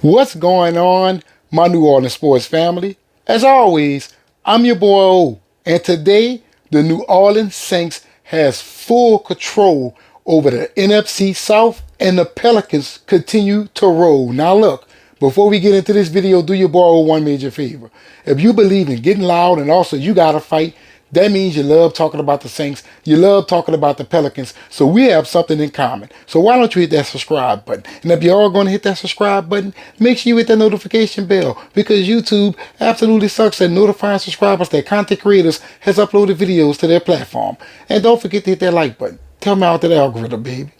What's going on, my New Orleans sports family? As always, I'm your boy O, and today the New Orleans Saints has full control over the NFC South, and the Pelicans continue to roll. Now look, before we get into this video, do your boy O one major favor. If you believe in getting loud and also you gotta fight, that means you love talking about the Saints, you love talking about the Pelicans, so we have something in common. So why don't you hit that subscribe button? And if you're all going to hit that subscribe button, make sure you hit that notification bell, because YouTube absolutely sucks at notifying subscribers that content creators has uploaded videos to their platform. And don't forget to hit that like button. Tell me out to the algorithm, baby.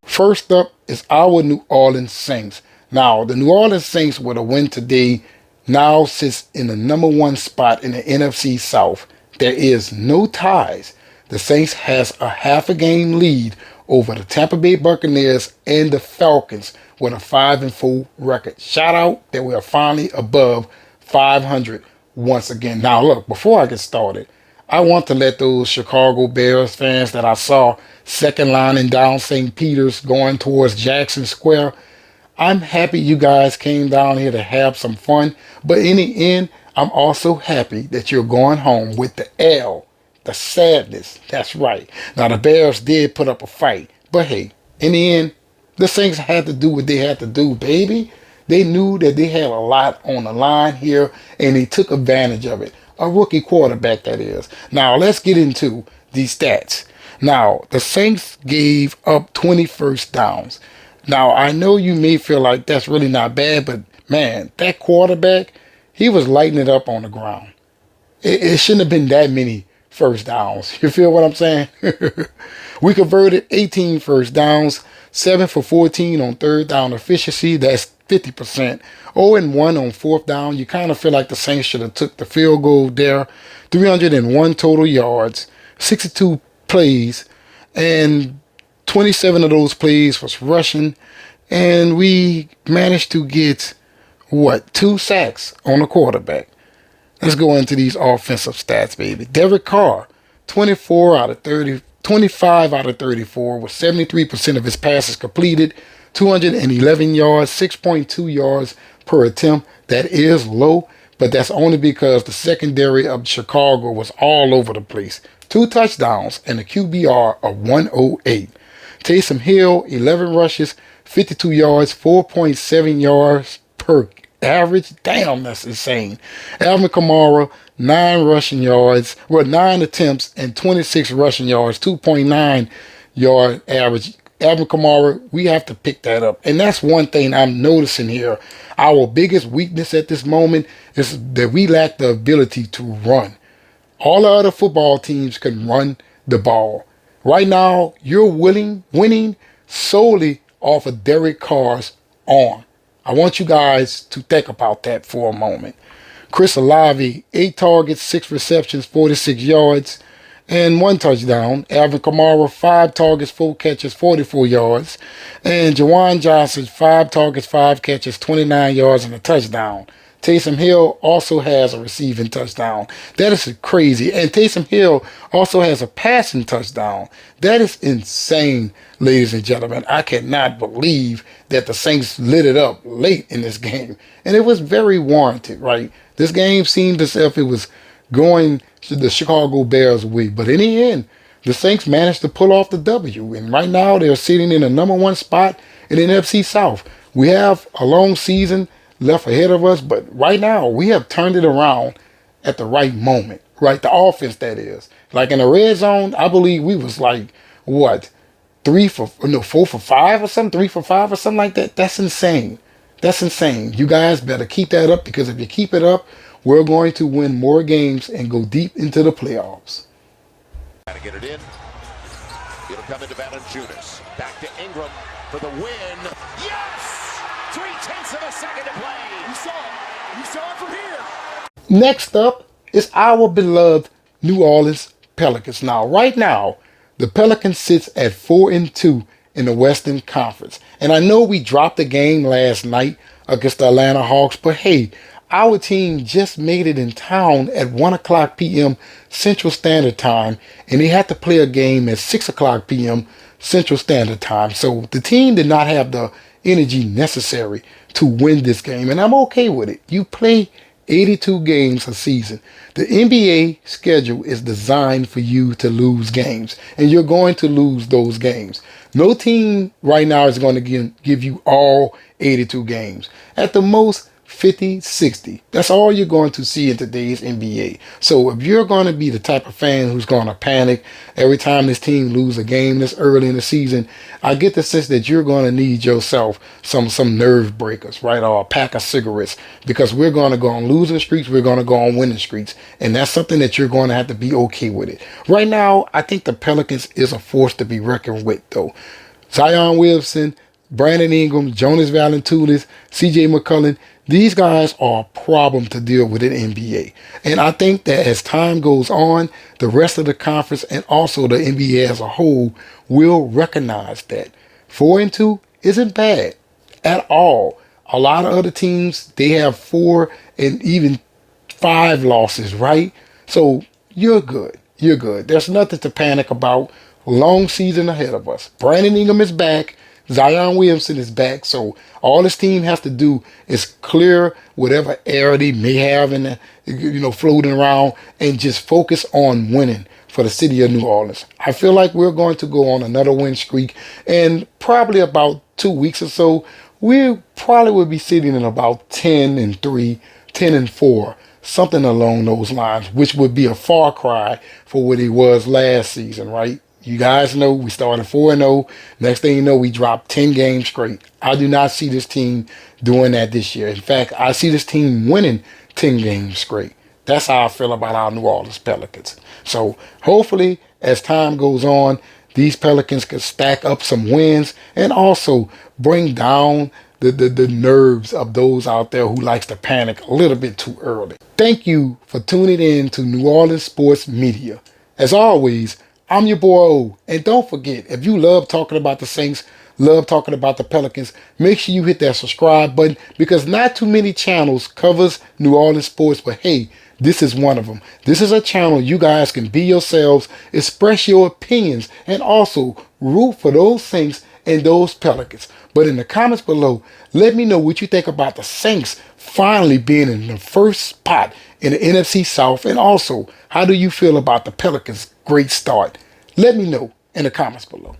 First up is our New Orleans Saints. Now, the New Orleans Saints with a win today now sits in the #1 spot in the NFC South. There is no ties. The Saints has a half a game lead over the Tampa Bay Buccaneers and the Falcons with a 5-4 record. Shout out that we are finally above 500 once again. Now, look, before I get started, I want to let those Chicago Bears fans that I saw second lining down St. Peter's going towards Jackson Square, I'm happy you guys came down here to have some fun. But in the end, I'm also happy that you're going home with the L, the sadness. That's right. Now, the Bears did put up a fight. But hey, in the end, the Saints had to do what they had to do, baby. They knew that they had a lot on the line here, and they took advantage of it. A rookie quarterback, that is. Now, let's get into these stats. Now, the Saints gave up 20 first downs. Now, I know you may feel like that's really not bad, but man, that quarterback, he was lighting it up on the ground. It shouldn't have been that many first downs. You feel what I'm saying? We converted 18 first downs, 7 for 14 on third down efficiency. That's 50%. 0-1 on fourth down. You kind of feel like the Saints should have took the field goal there. 301 total yards, 62 plays, and 27 of those plays was rushing. And we managed to get, 2 sacks on the quarterback. Let's go into these offensive stats, baby. Derek Carr, 25 out of 34 with 73% of his passes completed, 211 yards, 6.2 yards per attempt. That is low, but that's only because the secondary of Chicago was all over the place. 2 touchdowns and a QBR of 108. Taysom Hill, 11 rushes, 52 yards, 4.7 yards per average. Damn, that's insane. Alvin Kamara, 9 rushing yards, 9 attempts and 26 rushing yards, 2.9 yard average. Alvin Kamara, we have to pick that up. And that's one thing I'm noticing here. Our biggest weakness at this moment is that we lack the ability to run. All the other football teams can run the ball. Right now, you're winning solely off of Derek Carr's arm. I want you guys to think about that for a moment. Chris Olave, 8 targets, 6 receptions, 46 yards, and 1 touchdown. Alvin Kamara, 5 targets, 4 catches, 44 yards. And Juwan Johnson, 5 targets, 5 catches, 29 yards, and a touchdown. Taysom Hill also has a receiving touchdown. That is crazy. And Taysom Hill also has a passing touchdown. That is insane, ladies and gentlemen. I cannot believe that the Saints lit it up late in this game. And it was very warranted, right? This game seemed as if it was going to the Chicago Bears' way. But in the end, the Saints managed to pull off the W. And right now, they're sitting in the #1 spot in the NFC South. We have a long season left ahead of us, but right now we have turned it around at the right moment, right? The offense, that is. Like in the red zone, I believe we was like 4 for 5 or something, 3 for 5 or something like that. That's insane. That's insane. You guys better keep that up, because if you keep it up, we're going to win more games and go deep into the playoffs. Trying to get it in. It'll come into Valanciunas. Back to Ingram for the win. Yes! 3/10 of a second to play. You saw it. You saw it from here. Next up is our beloved New Orleans Pelicans. Now, right now, the Pelicans sits at 4-2 in the Western Conference. And I know we dropped the game last night against the Atlanta Hawks, but hey, our team just made it in town at 1 o'clock p.m. Central Standard Time, and they had to play a game at 6 o'clock p.m. Central Standard Time. So the team did not have the energy necessary to win this game, and I'm okay with it. You play 82 games a season. The NBA schedule is designed for you to lose games, and you're going to lose those games. No team right now is going to give you all 82 games. At the most, 50, 60. That's all you're going to see in today's NBA. So if you're going to be the type of fan who's going to panic every time this team loses a game this early in the season, I get the sense that you're going to need yourself some nerve breakers, right? Or a pack of cigarettes, because we're going to go on losing streaks, we're going to go on winning streaks, and that's something that you're going to have to be okay with it. Right now, I think the Pelicans is a force to be reckoned with, though. Zion Williamson, Brandon Ingram, Jonas Valanciunas, C.J. McCollum, these guys are a problem to deal with in NBA. And I think that as time goes on, the rest of the conference and also the NBA as a whole will recognize that 4-2 isn't bad at all. A lot of other teams, they have 4 and even 5 losses, right? So you're good. You're good. There's nothing to panic about. Long season ahead of us. Brandon Ingram is back. Zion Williamson is back, so all this team has to do is clear whatever error they may have in the, floating around, and just focus on winning for the city of New Orleans. I feel like we're going to go on another win streak, and probably about 2 weeks or so, we probably will be sitting in about 10-3, 10-4, something along those lines, which would be a far cry for what it was last season, right? You guys know we started 4-0. Next thing you know, we dropped 10 games straight. I do not see this team doing that this year. In fact, I see this team winning 10 games straight. That's how I feel about our New Orleans Pelicans. So hopefully, as time goes on, these Pelicans can stack up some wins and also bring down the nerves of those out there who likes to panic a little bit too early. Thank you for tuning in to New Orleans Sports Media. As always, I'm your boy O, and don't forget, if you love talking about the Saints, love talking about the Pelicans, make sure you hit that subscribe button, because not too many channels covers New Orleans sports, but hey, this is one of them. This is a channel you guys can be yourselves, express your opinions, and also root for those Saints and those Pelicans. But in the comments below, let me know what you think about the Saints finally being in the first spot in the NFC South, and also how do you feel about the Pelicans' great start? Let me know in the comments below.